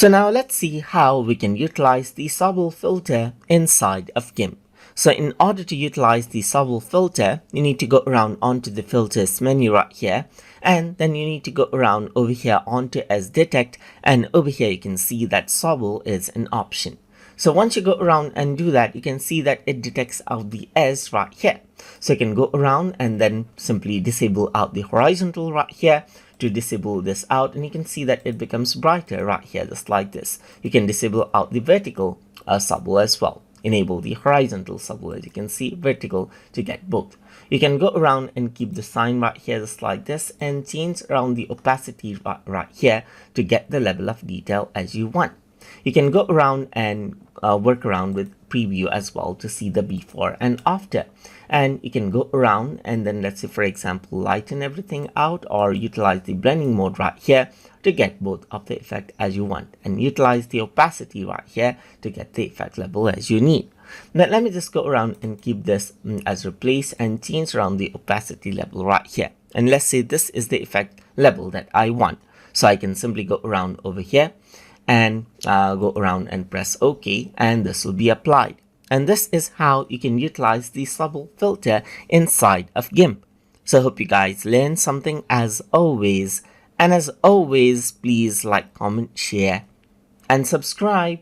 So now let's see how we can utilize the Sobel filter inside of GIMP. So in order to utilize the Sobel filter, you need to go around onto the filters menu right here, and then you need to go around over here onto as detect, and over here you can see that Sobel is an option. So once you go around and do that, you can see that it detects out the S right here. So you can go around and then simply disable out the horizontal right here to disable this out, and you can see that it becomes brighter right here, just like this. You can disable out the vertical Sobel as well. Enable the horizontal Sobel, as you can see, vertical to get both. You can go around and keep the sign right here just like this, and change around the opacity right here to get the level of detail as you want. You can go around and work around with preview as well to see the before and after, and you can go around and then, let's say for example, lighten everything out or utilize the blending mode right here to get both of the effect as you want, and utilize the opacity right here to get the effect level as you need. Now let me just go around and keep this as replace and change around the opacity level right here, and let's say this is the effect level that I want. So I can simply go around over here and go around and press OK, and this will be applied. And this is how you can utilize the Sobel filter inside of GIMP. So I hope you guys learned something as always, and as always, please like, comment, share and subscribe.